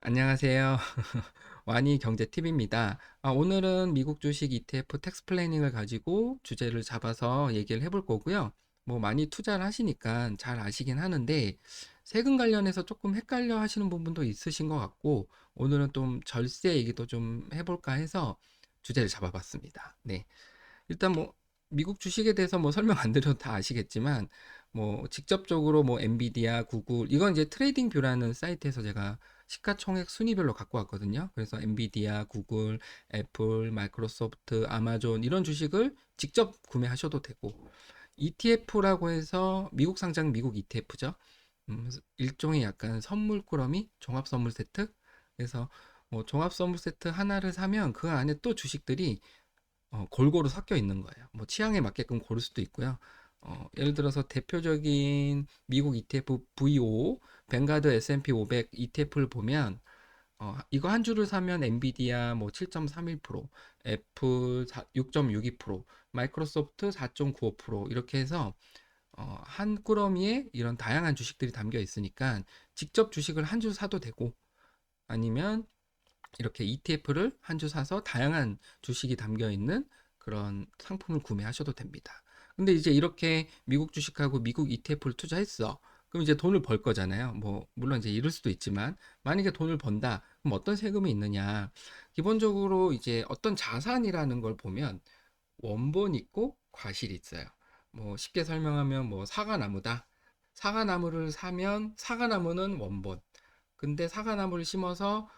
안녕하세요. 와니 경제 팁입니다. 오늘은 미국 주식 ETF 텍스 플래닝을 가지고 주제를 잡아서 얘기를 해볼 거고요. 뭐 많이 투자를 하시니까 잘 아시긴 하는데 세금 관련해서 조금 헷갈려 하시는 부분도 있으신 것 같고 오늘은 좀 절세 얘기도 좀 해볼까 해서 주제를 잡아봤습니다. 네. 일단 뭐 미국 주식에 대해서 뭐 설명 안 드려도 다 아시겠지만 뭐 직접적으로 뭐 엔비디아, 구글 이건 이제 트레이딩 뷰라는 사이트에서 제가 시가총액 순위별로 갖고 왔거든요. 그래서 엔비디아, 구글, 애플, 마이크로소프트, 아마존 이런 주식을 직접 구매하셔도 되고 ETF라고 해서 미국 상장 미국 ETF죠. 일종의 약간 선물 꾸러미, 종합 선물 세트. 그래서 뭐 종합 선물 세트 하나를 사면 그 안에 또 주식들이 골고루 섞여 있는 거예요. 뭐 취향에 맞게끔 고를 수도 있고요. 예를 들어서 대표적인 미국 ETF VO, 뱅가드 S&P 500 ETF를 보면 이거 한 주를 사면 엔비디아 뭐 7.31%, 애플 6.62%, 마이크로소프트 4.95% 이렇게 해서 한 꾸러미에 이런 다양한 주식들이 담겨 있으니까 직접 주식을 한 주 사도 되고 아니면 이렇게 ETF를 한 주 사서 다양한 주식이 담겨 있는 그런 상품을 구매하셔도 됩니다. 근데 이제 이렇게 미국 주식하고 미국 ETF를 투자했어. 그럼 이제 돈을 벌 거잖아요. 뭐, 물론 이제 잃을 수도 있지만, 만약에 돈을 번다. 그럼 어떤 세금이 있느냐. 기본적으로 이제 어떤 자산이라는 걸 보면 원본 있고 과실이 있어요. 뭐, 쉽게 설명하면 뭐, 사과나무다. 사과나무를 사면 사과나무는 원본. 근데 사과나무를 심어서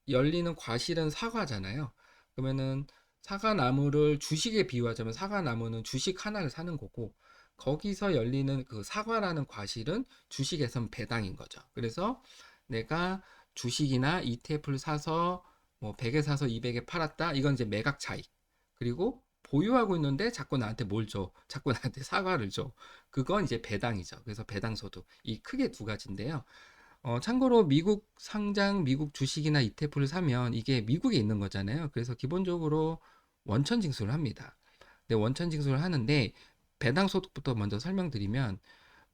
열리는 과실은 사과잖아요. 그러면은 사과나무를 주식에 비유하자면 사과나무는 주식 하나를 사는 거고 거기서 열리는 그 사과라는 과실은 주식에선 배당인 거죠. 그래서 내가 주식이나 ETF를 사서 뭐 100에 사서 200에 팔았다. 이건 이제 매각 차익. 그리고 보유하고 있는데 자꾸 나한테 뭘 줘? 자꾸 나한테 사과를 줘. 그건 이제 배당이죠. 그래서 배당소득. 이 크게 두 가지인데요. 참고로 미국 상장, 미국 주식이나 ETF를 사면 이게 미국에 있는 거잖아요. 그래서 기본적으로 원천 징수를 합니다. 근데 원천 징수를 하는데 배당 소득부터 먼저 설명드리면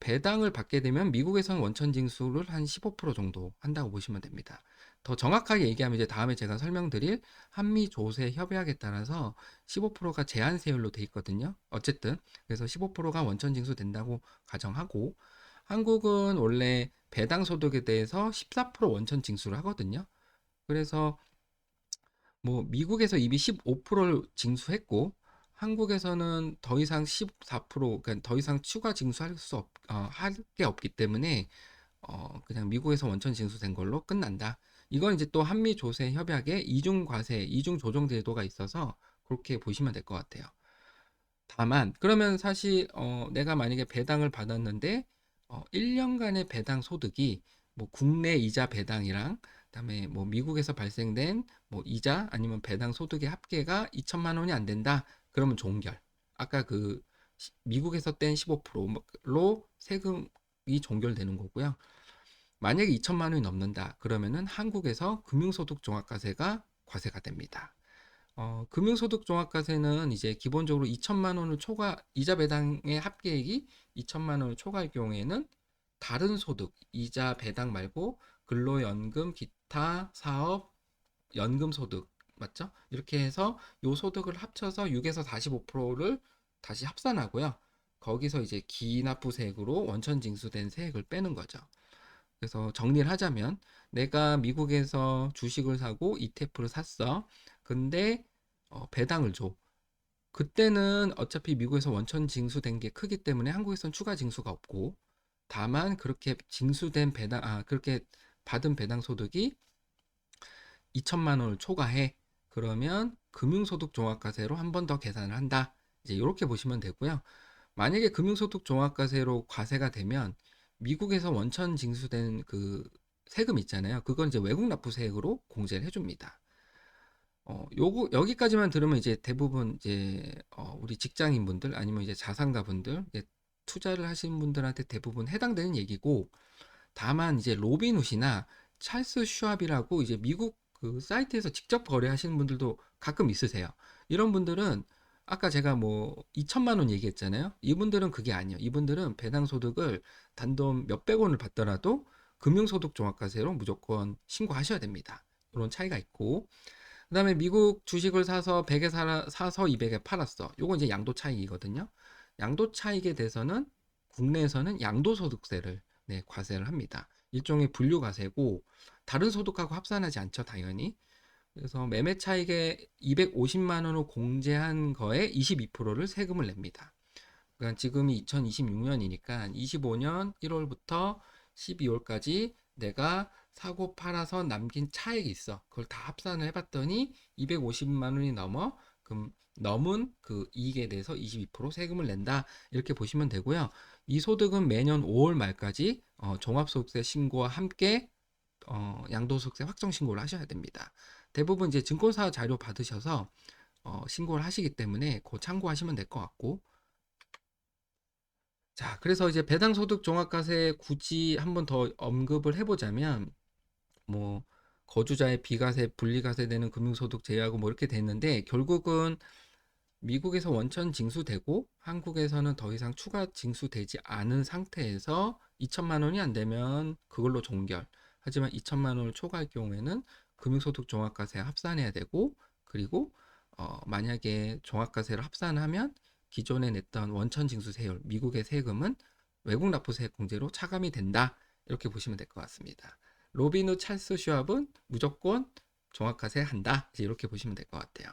배당을 받게 되면 미국에서는 원천 징수를 한 15% 정도 한다고 보시면 됩니다. 더 정확하게 얘기하면 이제 다음에 제가 설명드릴 한미 조세 협약에 따라서 15%가 제한세율로 돼 있거든요. 어쨌든 그래서 15%가 원천 징수된다고 가정하고 한국은 원래 배당 소득에 대해서 14% 원천 징수를 하거든요. 그래서 뭐 미국에서 이미 15%를 징수했고 한국에서는 더 이상 14%, 그러니까 더 이상 추가 징수할 수 할 게 없기 때문에 그냥 미국에서 원천 징수된 걸로 끝난다. 이건 이제 또 한미 조세 협약에 이중 과세, 이중 조정 제도가 있어서 그렇게 보시면 될 것 같아요. 다만 그러면 사실 내가 만약에 배당을 받았는데 1년간의 배당 소득이 뭐 국내 이자 배당이랑 그다음에 뭐 미국에서 발생된 뭐 이자 아니면 배당 소득의 합계가 2천만 원이 안 된다. 그러면 종결. 아까 그 미국에서 뗀 15%로 세금이 종결되는 거고요. 만약에 2천만 원이 넘는다. 그러면은 한국에서 금융소득 종합과세가 과세가 됩니다. 금융소득 종합과세는 이제 기본적으로 2천만 원을 초과, 이자 배당의 합계액이 2천만 원을 초과할 경우에는 다른 소득, 이자 배당 말고 근로연금, 기타, 사업, 연금 소득, 맞죠? 이렇게 해서 요 소득을 합쳐서 6에서 45%를 다시 합산하고요. 거기서 이제 기납부세액으로 원천 징수된 세액을 빼는 거죠. 그래서 정리를 하자면 내가 미국에서 주식을 사고 ETF를 샀어. 근데 배당을 줘. 그때는 어차피 미국에서 원천 징수된 게 크기 때문에 한국에선 추가 징수가 없고 다만 그렇게 징수된 배당 그렇게 받은 배당 소득이 2천만 원을 초과해. 그러면 금융소득 종합과세로 한 번 더 계산을 한다. 이제 이렇게 보시면 되고요. 만약에 금융소득 종합과세로 과세가 되면 미국에서 원천 징수된 그 세금 있잖아요. 그건 이제 외국 납부세액으로 공제를 해줍니다. 요거 여기까지만 들으면 이제 대부분 이제 우리 직장인분들 아니면 이제 자산가분들 투자를 하시는 분들한테 대부분 해당되는 얘기고 다만 이제 로빈훗이나 찰스 슈왑이라고 이제 미국 그 사이트에서 직접 거래하시는 분들도 가끔 있으세요. 이런 분들은 아까 제가 뭐 2천만 원 얘기했잖아요. 이분들은 그게 아니에요. 이분들은 배당 소득을 단돈 몇백 원을 받더라도 금융소득 종합과세로 무조건 신고하셔야 됩니다. 이런 차이가 있고, 그다음에 미국 주식을 사서 100에 사서 200에 팔았어. 요건 이제 양도 차익이거든요. 양도 차익에 대해서는 국내에서는 양도소득세를 과세를 합니다. 일종의 분류과세고 다른 소득하고 합산하지 않죠, 당연히. 그래서 매매 차익에 250만 원을 공제한 거에 22%를 세금을 냅니다. 그러니까 지금이 2026년이니까 25년 1월부터 12월까지 내가 사고 팔아서 남긴 차익이 있어. 그걸 다 합산을 해봤더니 250만 원이 넘어. 그럼 넘은 그 이익에 대해서 22% 세금을 낸다. 이렇게 보시면 되고요. 이 소득은 매년 5월 말까지 종합소득세 신고와 함께 양도소득세 확정 신고를 하셔야 됩니다. 대부분 이제 증권사 자료 받으셔서 신고를 하시기 때문에 그 참고하시면 될 것 같고, 자, 그래서 이제 배당소득 종합과세 굳이 한번 더 언급을 해보자면, 뭐, 거주자의 비과세, 분리과세되는 금융소득 제외하고 뭐 이렇게 됐는데, 결국은 미국에서 원천 징수되고, 한국에서는 더 이상 추가 징수되지 않은 상태에서 2천만 원이 안 되면 그걸로 종결. 하지만 2천만 원을 초과할 경우에는 금융소득 종합과세 합산해야 되고, 그리고 만약에 종합과세를 합산하면 기존에 냈던 원천 징수 세율, 미국의 세금은 외국 납부세 공제로 차감이 된다. 이렇게 보시면 될 것 같습니다. 로빈후 찰스 슈왑은 무조건 종합과세 한다. 이렇게 보시면 될 것 같아요.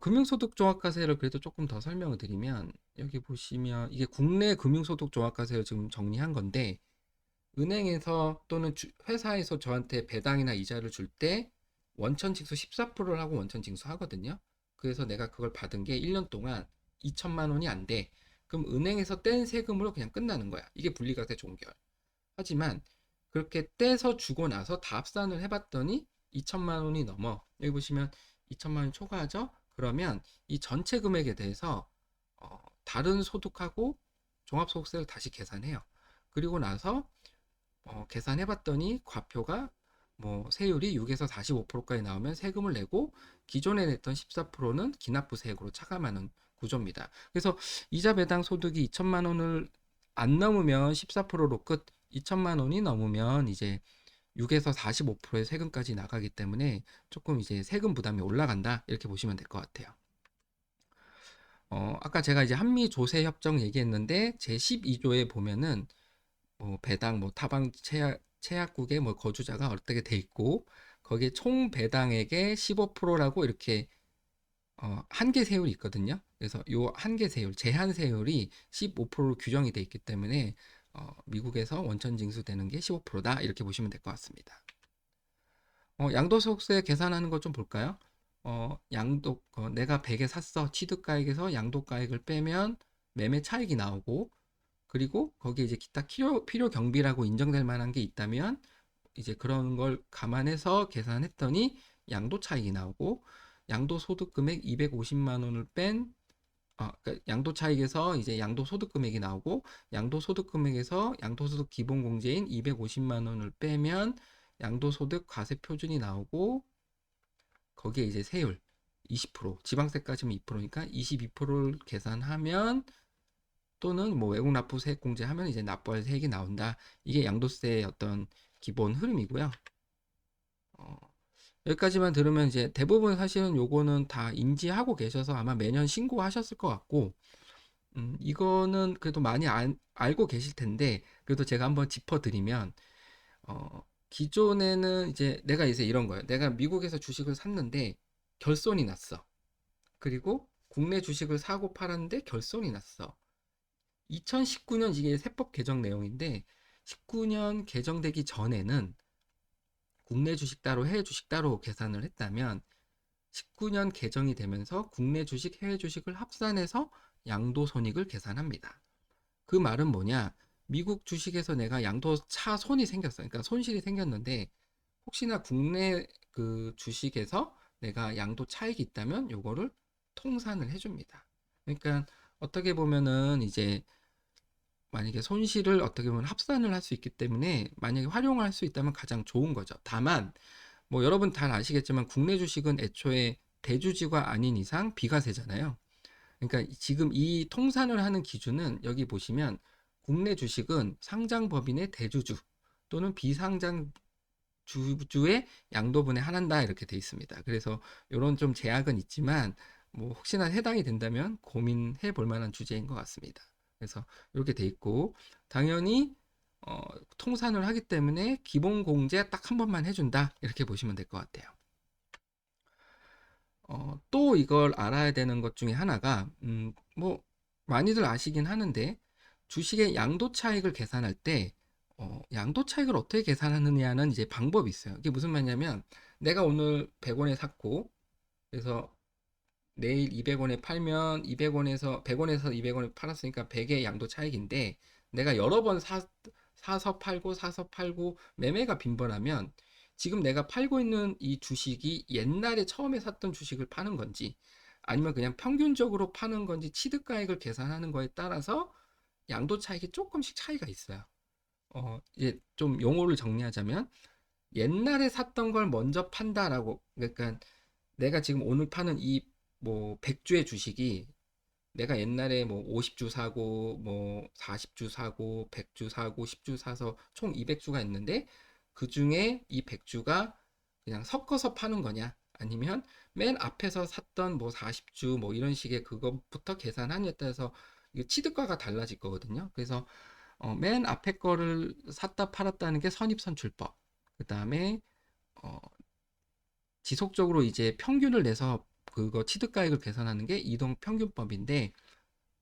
금융소득 종합과세를 그래도 조금 더 설명을 드리면, 여기 보시면 이게 국내 금융소득 종합과세를 지금 정리한 건데, 은행에서 또는 회사에서 저한테 배당이나 이자를 줄 때 원천 징수 14%를 하고 원천 징수하거든요. 그래서 내가 그걸 받은 게 1년 동안 2천만 원이 안 돼. 그럼 은행에서 뗀 세금으로 그냥 끝나는 거야. 이게 분리과세 종결. 하지만 그렇게 떼서 주고 나서 다 합산을 해봤더니 2천만 원이 넘어. 여기 보시면 2천만 원 초과하죠? 그러면 이 전체 금액에 대해서 다른 소득하고 종합소득세를 다시 계산해요. 그리고 나서 계산해봤더니 과표가 뭐 세율이 6에서 45%까지 나오면 세금을 내고 기존에 냈던 14%는 기납부세액으로 차감하는 구조입니다. 그래서 이자 배당 소득이 2천만 원을 안 넘으면 14%로 끝, 2천만 원이 넘으면 이제 6에서 45%의 세금까지 나가기 때문에 조금 이제 세금 부담이 올라간다. 이렇게 보시면 될 것 같아요. 아까 제가 이제 한미 조세 협정 얘기했는데 제 12조에 보면은 뭐 배당, 뭐 타방 체약국의 뭐 거주자가 어떻게 돼 있고 거기에 총 배당액의 15%라고 이렇게 한계 세율이 있거든요. 그래서 요 한계 세율, 제한 세율이 15%로 규정이 돼 있기 때문에 미국에서 원천 징수되는 게 15%다 이렇게 보시면 될 것 같습니다. 양도소득세 계산하는 것 좀 볼까요? 내가 100에 샀어. 취득가액에서 양도가액을 빼면 매매 차익이 나오고, 그리고 거기에 이제 기타 필요 경비라고 인정될 만한 게 있다면 이제 그런 걸 감안해서 계산했더니 양도 차익이 나오고, 양도 소득 금액 250만 원을 뺀 그러니까 양도 차익에서 이제 양도 소득 금액이 나오고, 양도 소득 금액에서 양도 소득 기본 공제인 250만 원을 빼면 양도 소득 과세 표준이 나오고, 거기에 이제 세율 20%, 지방세까지면 2%니까 22%를 계산하면, 또는 뭐 외국 납부세 공제하면 이제 납부할 세액이 나온다. 이게 양도세의 어떤 기본 흐름이고요. 여기까지만 들으면 이제 대부분 사실은 요거는 다 인지하고 계셔서 아마 매년 신고하셨을 것 같고, 이거는 그래도 많이 알고 계실 텐데, 그래도 제가 한번 짚어드리면, 기존에는 이제 내가 이제 이런 거예요. 내가 미국에서 주식을 샀는데 결손이 났어. 그리고 국내 주식을 사고 팔았는데 결손이 났어. 2019년 이게 세법 개정 내용인데 19년 개정되기 전에는 국내 주식 따로 해외 주식 따로 계산을 했다면 19년 개정이 되면서 국내 주식, 해외 주식을 합산해서 양도손익을 계산합니다. 그 말은 뭐냐? 미국 주식에서 내가 양도차 손이 생겼어. 그러니까 손실이 생겼는데 혹시나 국내 그 주식에서 내가 양도 차익이 있다면 요거를 통산을 해줍니다. 그러니까 어떻게 보면은 이제 만약에 손실을 어떻게 보면 합산을 할 수 있기 때문에 만약에 활용할 수 있다면 가장 좋은 거죠. 다만 뭐 여러분 잘 아시겠지만 국내 주식은 애초에 대주주가 아닌 이상 비과세잖아요. 그러니까 지금 이 통산을 하는 기준은 여기 보시면 국내 주식은 상장 법인의 대주주 또는 비상장 주주의 양도분에 한한다 이렇게 돼 있습니다. 그래서 이런 좀 제약은 있지만 뭐 혹시나 해당이 된다면 고민해 볼 만한 주제인 것 같습니다. 그래서 이렇게 돼 있고 당연히 통산을 하기 때문에 기본 공제 딱 한 번만 해준다 이렇게 보시면 될 것 같아요. 또 이걸 알아야 되는 것 중에 하나가 뭐 많이들 아시긴 하는데 주식의 양도 차익을 계산할 때 양도 차익을 어떻게 계산하느냐는 이제 방법이 있어요. 이게 무슨 말이냐면 내가 오늘 100원에 샀고 그래서 내일 200원에 팔면 200원에서 100원에서 200원에 팔았으니까 100의 양도 차익인데 내가 여러 번 사서 팔고 사서 팔고 매매가 빈번하면 지금 내가 팔고 있는 이 주식이 옛날에 처음에 샀던 주식을 파는 건지 아니면 그냥 평균적으로 파는 건지 취득가액을 계산하는 거에 따라서 양도 차익이 조금씩 차이가 있어요. 이제 좀 용어를 정리하자면 옛날에 샀던 걸 먼저 판다라고 그러니까 내가 지금 오늘 파는 이 뭐 100주의 주식이 내가 옛날에 뭐 50주 사고 뭐 40주 사고 100주 사고 10주 사서 총 200주가 있는데 그 중에 이 100주가 그냥 섞어서 파는 거냐 아니면 맨 앞에서 샀던 뭐 40주 뭐 이런 식의 그것부터 계산하냐에 따라서 이게 취득가가 달라질 거거든요. 그래서 맨 앞에 거를 샀다 팔았다는 게 선입선출법. 그 다음에 어, 지속적으로 이제 평균을 내서 그거 취득가액을 계산하는 게 이동평균법인데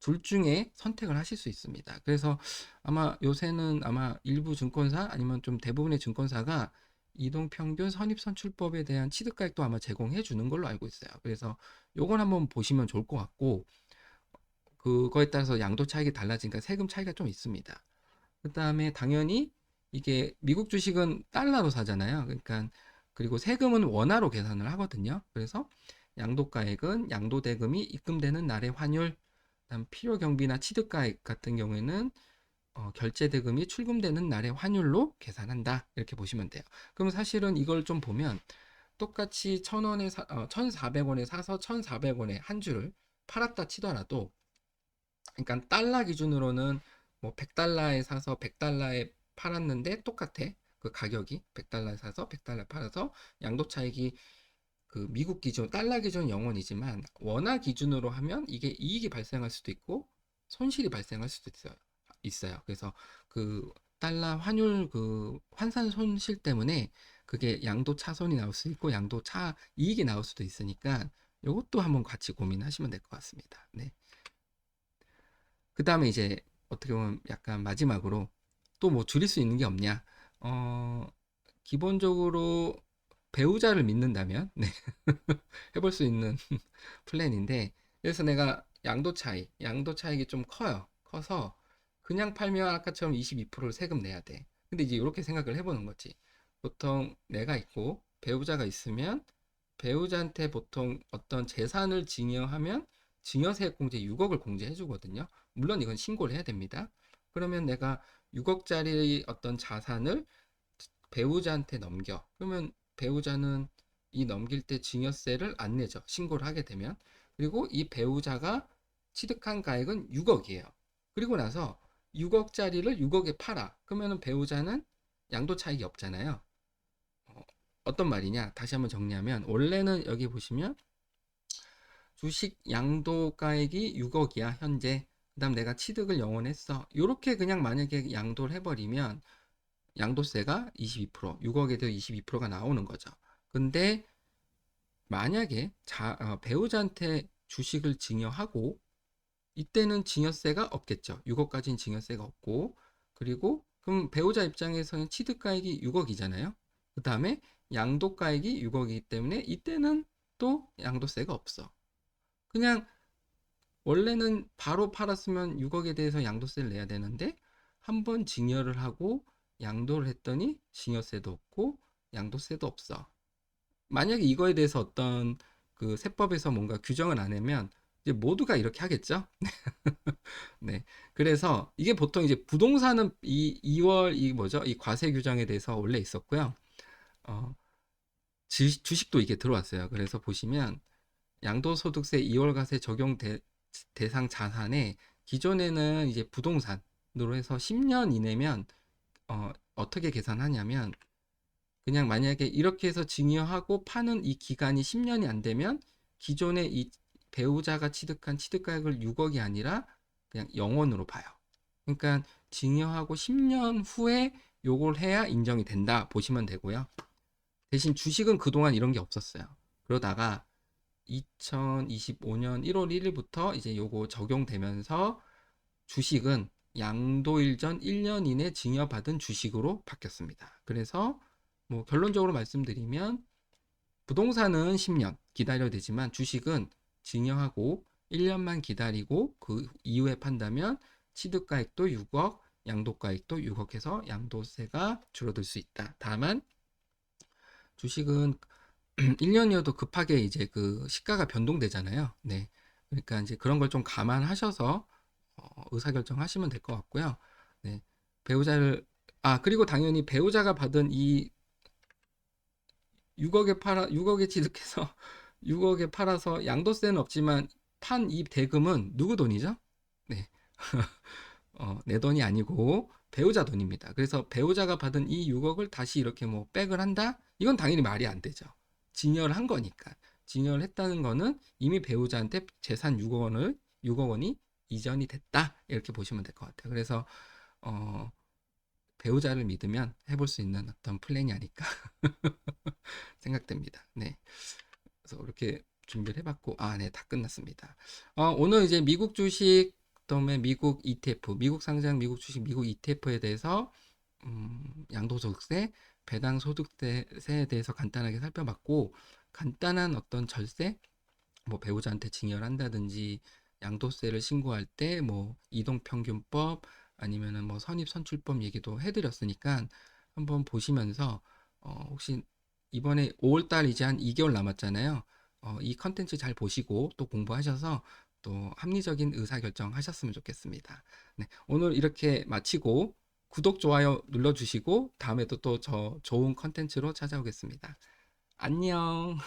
둘 중에 선택을 하실 수 있습니다. 그래서 아마 요새는 아마 일부 증권사 아니면 좀 대부분의 증권사가 이동평균 선입선출법에 대한 취득가액도 아마 제공해 주는 걸로 알고 있어요. 그래서 요건 한번 보시면 좋을 것 같고 그거에 따라서 양도 차익이 달라지니까 세금 차이가 좀 있습니다. 그 다음에 당연히 이게 미국 주식은 달러로 사잖아요. 그러니까 그리고 세금은 원화로 계산을 하거든요. 그래서 양도가액은 양도대금이 입금되는 날의 환율, 그다음 필요경비나 취득가액 같은 경우에는 결제대금이 출금되는 날의 환율로 계산한다. 이렇게 보시면 돼요. 그럼 사실은 이걸 좀 보면 똑같이 1,400원에 사서 1,400원에 한 주를 팔았다 치더라도 그러니까 달러 기준으로는 뭐 100달러에 사서 100달러에 팔았는데 똑같아. 그 가격이 100달러에 사서 100달러에 팔아서 양도 차익이 그 미국 기준, 달러 기준 0원이지만 원화 기준으로 하면 이게 이익이 발생할 수도 있고 손실이 발생할 수도 있어요. 그래서 그 달러 환율 그 환산 손실 때문에 그게 양도 차손이 나올 수 있고 양도 차 이익이 나올 수도 있으니까 이것도 한번 같이 고민하시면 될 것 같습니다. 네. 그 다음에 이제 어떻게 보면 약간 마지막으로 또 뭐 줄일 수 있는 게 없냐? 어, 기본적으로 배우자를 믿는다면 네, 해볼 수 있는 플랜인데 그래서 내가 양도 차익이 좀 커요. 커서 그냥 팔면 아까처럼 22%를 세금 내야 돼. 근데 이제 이렇게 생각을 해보는 거지. 보통 내가 있고 배우자가 있으면 배우자한테 보통 어떤 재산을 증여하면 증여세액공제 6억을 공제해 주거든요. 물론 이건 신고를 해야 됩니다. 그러면 내가 6억짜리 어떤 자산을 배우자한테 넘겨. 그러면 배우자는 이 넘길 때 증여세를 안 내죠. 신고를 하게 되면. 그리고 이 배우자가 취득한 가액은 6억이에요. 그리고 나서 6억짜리를 6억에 팔아. 그러면 배우자는 양도 차익이 없잖아요. 어, 어떤 말이냐? 다시 한번 정리하면 원래는 여기 보시면 주식 양도가액이 6억이야 현재. 그다음 내가 취득을 0원 했어. 이렇게 그냥 만약에 양도를 해버리면 양도세가 22%, 6억에 대해 22%가 나오는 거죠. 근데 만약에 배우자한테 주식을 증여하고 이때는 증여세가 없겠죠. 6억까지는 증여세가 없고 그리고 그럼 배우자 입장에서는 취득가액이 6억이잖아요. 그 다음에 양도가액이 6억이기 때문에 이때는 또 양도세가 없어. 그냥 원래는 바로 팔았으면 6억에 대해서 양도세를 내야 되는데 한번 증여를 하고 양도를 했더니 증여세도 없고 양도세도 없어. 만약에 이거에 대해서 어떤 그 세법에서 뭔가 규정을 안 하면 이제 모두가 이렇게 하겠죠. 네. 그래서 이게 보통 이제 부동산은 이 2월 이 뭐죠? 이 과세 규정에 대해서 원래 있었고요. 어, 주식도 이게 들어왔어요. 그래서 보시면 양도소득세 2월 과세 적용 대상 자산에 기존에는 이제 부동산 해서 10년 이내면 어떻게 계산하냐면 그냥 만약에 이렇게 해서 증여하고 파는 이 기간이 10년이 안 되면 기존의 이 배우자가 취득한 취득가액을 6억이 아니라 그냥 0원으로 봐요. 그러니까 증여하고 10년 후에 요걸 해야 인정이 된다 보시면 되고요. 대신 주식은 그동안 이런 게 없었어요. 그러다가 2025년 1월 1일부터 이제 요거 적용되면서 주식은 양도일 전 1년 이내 증여받은 주식으로 바뀌었습니다. 그래서 뭐 결론적으로 말씀드리면 부동산은 10년 기다려야 되지만 주식은 증여하고 1년만 기다리고 그 이후에 판다면 취득가액도 6억, 양도가액도 6억 해서 양도세가 줄어들 수 있다. 다만 주식은 1년이어도 급하게 이제 그 시가가 변동되잖아요. 네. 그러니까 이제 그런 걸 좀 감안하셔서 의사결정하시면 될 것 같고요. 네. 배우자를 그리고 당연히 배우자가 받은 이 6억에 취득해서 6억에 팔아서 양도세는 없지만 판 이 대금은 누구 돈이죠? 네. 내 돈이 아니고 배우자 돈입니다. 그래서 배우자가 받은 이 6억을 다시 이렇게 뭐 백을 한다? 이건 당연히 말이 안 되죠. 증여를 한 거니까. 증여를 했다는 거는 이미 배우자한테 재산 6억 원이 이전이 됐다. 이렇게 보시면 될 것 같아요. 그래서 배우자를 믿으면 해볼 수 있는 어떤 플랜이 아닐까 생각됩니다. 네. 그래서 이렇게 준비를 해봤고, 네, 다 끝났습니다. 오늘 이제 미국 주식, 그다음에 미국 ETF, 미국 상장 미국 주식, 미국 ETF에 대해서 양도소득세, 배당소득세에 대해서 간단하게 살펴봤고, 간단한 어떤 절세, 뭐 배우자한테 증여를 한다든지, 양도세를 신고할 때 뭐 이동평균법 아니면은 뭐 선입선출법 얘기도 해드렸으니까 한번 보시면서 혹시 이번에 5월달 이제 한 2개월 남았잖아요. 이 컨텐츠 잘 보시고 또 공부하셔서 또 합리적인 의사결정 하셨으면 좋겠습니다. 네, 오늘 이렇게 마치고 구독, 좋아요 눌러주시고 다음에도 또 저 좋은 컨텐츠로 찾아오겠습니다. 안녕.